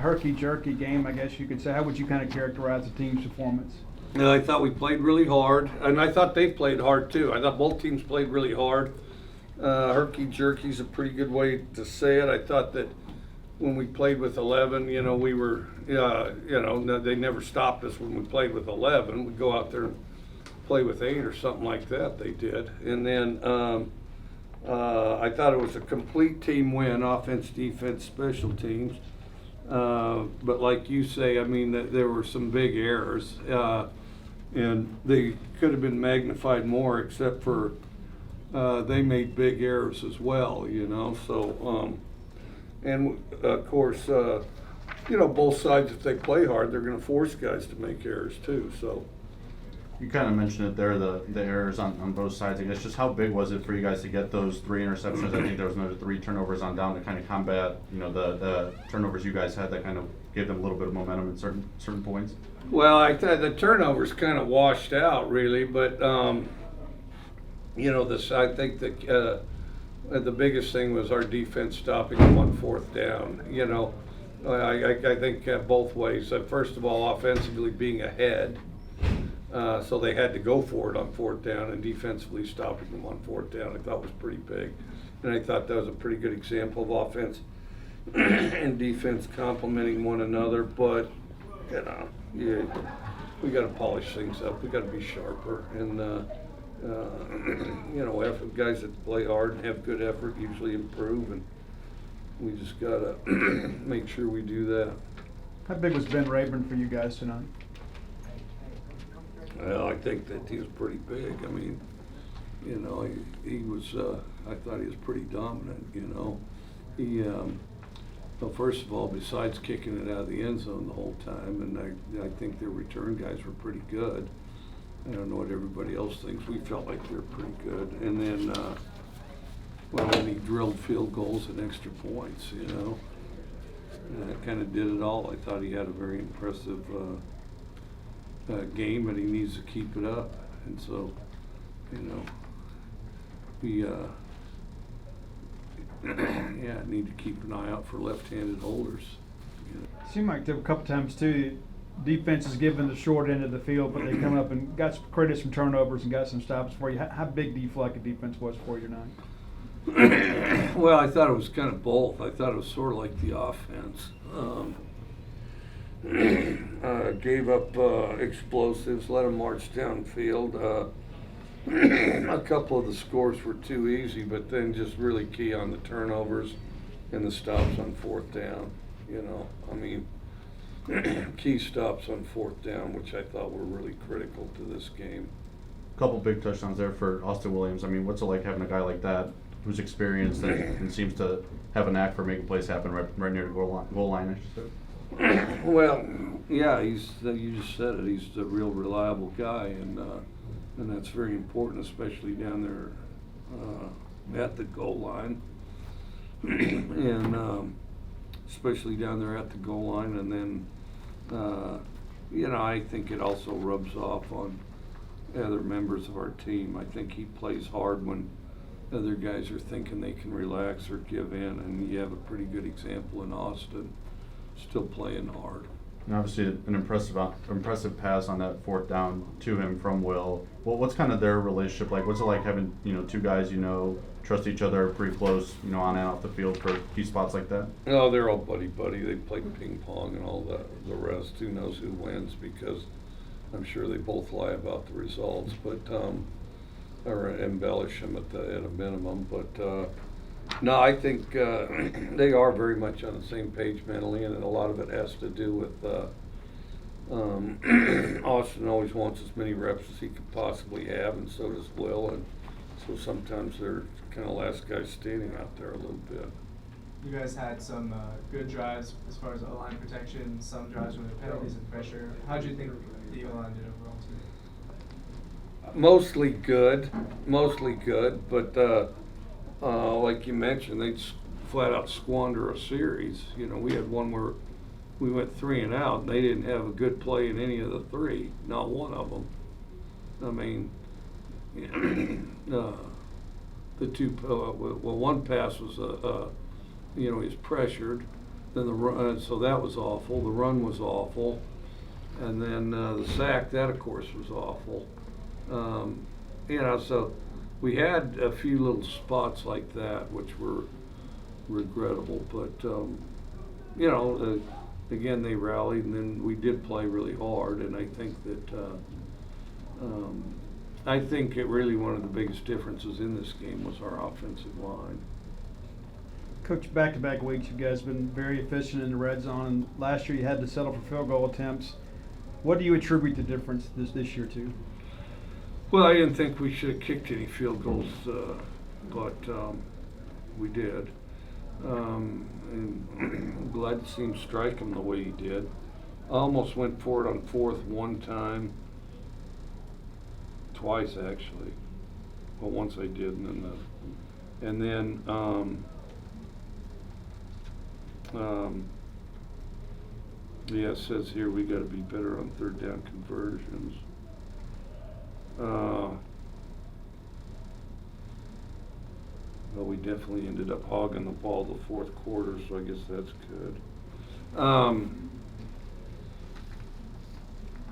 herky-jerky game, I guess you could say. How would you kind of characterize the team's performance? I thought we played really hard, and I thought they played hard too. I thought both teams played really hard. Herky-jerky is a pretty good way to say it. I thought that when we played with 11, we were, they never stopped us when we played with 11. We'd go out there and play with 8 or something like that, they did. And then I thought it was a complete team win, offense, defense, special teams. But like you say, I mean, there were some big errors, and they could have been magnified more, except for they made big errors as well, So, and of course, both sides, if they play hard, they're going to force guys to make errors too. So. You kind of mentioned it there, the errors on both sides. I guess just how big was it for you guys to get those 3 interceptions? I think there was another 3 turnovers on down to kind of combat, the turnovers you guys had that kind of gave them a little bit of momentum at certain points. Well, I thought the turnovers kind of washed out really, but I think that the biggest thing was our defense stopping on 4th down. I think both ways. First of all, offensively being ahead. So they had to go for it on 4th down, and defensively stopping them on 4th down I thought was pretty big. And I thought that was a pretty good example of offense and defense complementing one another. But, we got to polish things up. We got to be sharper. And, guys that play hard and have good effort usually improve. And we just got to make sure we do that. How big was Ben Rayburn for you guys tonight? Well, I think that he was pretty big. I mean, he was, I thought he was pretty dominant, He, well, first of all, besides kicking it out of the end zone the whole time, and I think their return guys were pretty good. I don't know what everybody else thinks. We felt like they were pretty good. And then, when he drilled field goals and extra points, that kind of did it all. I thought he had a very impressive game, but he needs to keep it up. And so, we need to keep an eye out for left-handed holders. Seemed like there were a couple times too, defense is given the short end of the field, but they come up and got some credits from turnovers and got some stops for you. How big do you feel like the defense was for you tonight? Well, I thought it was kind of both. I thought it was sort of like the offense. Gave up explosives, let them march downfield. A couple of the scores were too easy, but then just really key on the turnovers and the stops on 4th down. Key stops on 4th down, which I thought were really critical to this game. A couple big touchdowns there for Austin Williams. I mean, what's it like having a guy like that who's experienced and seems to have a knack for making plays happen right near the goal line, I should say? Well, yeah, you just said it. He's a real reliable guy, and that's very important, especially down there at the goal line, and especially down there at the goal line. And then, I think it also rubs off on other members of our team. I think he plays hard when other guys are thinking they can relax or give in, and you have a pretty good example in Austin, still playing hard. And obviously an impressive pass on that 4th down to him from Will. Well, what's kind of their relationship like? What's it like having, 2 guys trust each other pretty close, on and off the field for key spots like that? Oh, they're all buddy-buddy. They play ping pong and all the rest. Who knows who wins, because I'm sure they both lie about the results, but or embellish them at a minimum. But no, I think they are very much on the same page mentally, and a lot of it has to do with Austin always wants as many reps as he could possibly have, and so does Will, and so sometimes they're kind of last guy standing out there a little bit. You guys had some good drives as far as O-line protection, some drives with penalties and pressure. How do you think the O-line did overall today? Mostly good, but like you mentioned, they'd flat out squander a series. We had one where we went 3 and out, and they didn't have a good play in any of the 3, not one of them. I mean, the two, one pass was he was pressured. Then the run, so that was awful. The run was awful. And then the sack, that of course was awful. You know, so we had a few little spots like that which were regrettable, but you know, again, they rallied, and then we did play really hard, and I think that I think it really one of the biggest differences in this game was our offensive line. Coach, back-to-back weeks, you guys have been very efficient in the red zone, and last year you had to settle for field goal attempts. What do you attribute the difference this year to? Well, I didn't think we should have kicked any field goals, but we did. And I'm glad to see him strike him the way he did. I almost went for it on fourth one time, twice actually. Well, once I did, and then yeah, it says here we got to be better on third down conversions. Well, we definitely ended up hogging the ball the fourth quarter, so I guess that's good.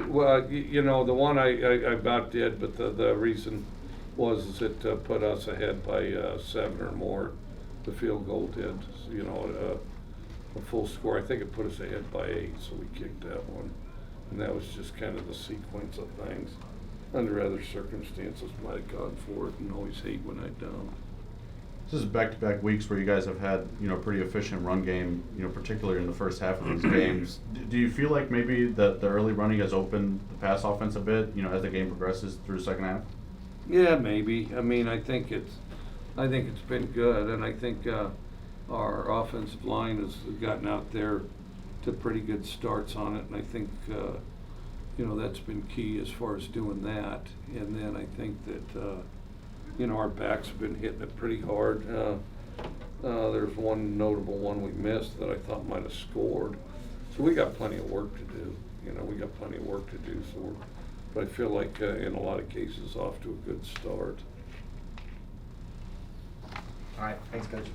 Well, you know, the one I about did, but the reason was it put us ahead by 7 or more. The field goal did, you know, a full score. I think it put us ahead by 8, so we kicked that one. And that was just kind of the sequence of things. Under other circumstances, might have gone for it, and always hate when I don't. This is back-to-back weeks where you guys have had, you know, pretty efficient run game, you know, particularly in the first half of these games. Do you feel like maybe the early running has opened the pass offense a bit, you know, as the game progresses through the second half? Yeah, maybe. I mean, I think it's been good, and I think our offensive line has gotten out there to pretty good starts on it, and I think you know, that's been key as far as doing that. And then I think that you know, our backs have been hitting it pretty hard. There's one notable one we missed that I thought might have scored. So we got plenty of work to do. You know, we got plenty of work to do. So but I feel like in a lot of cases off to a good start. All right, thanks, Coach.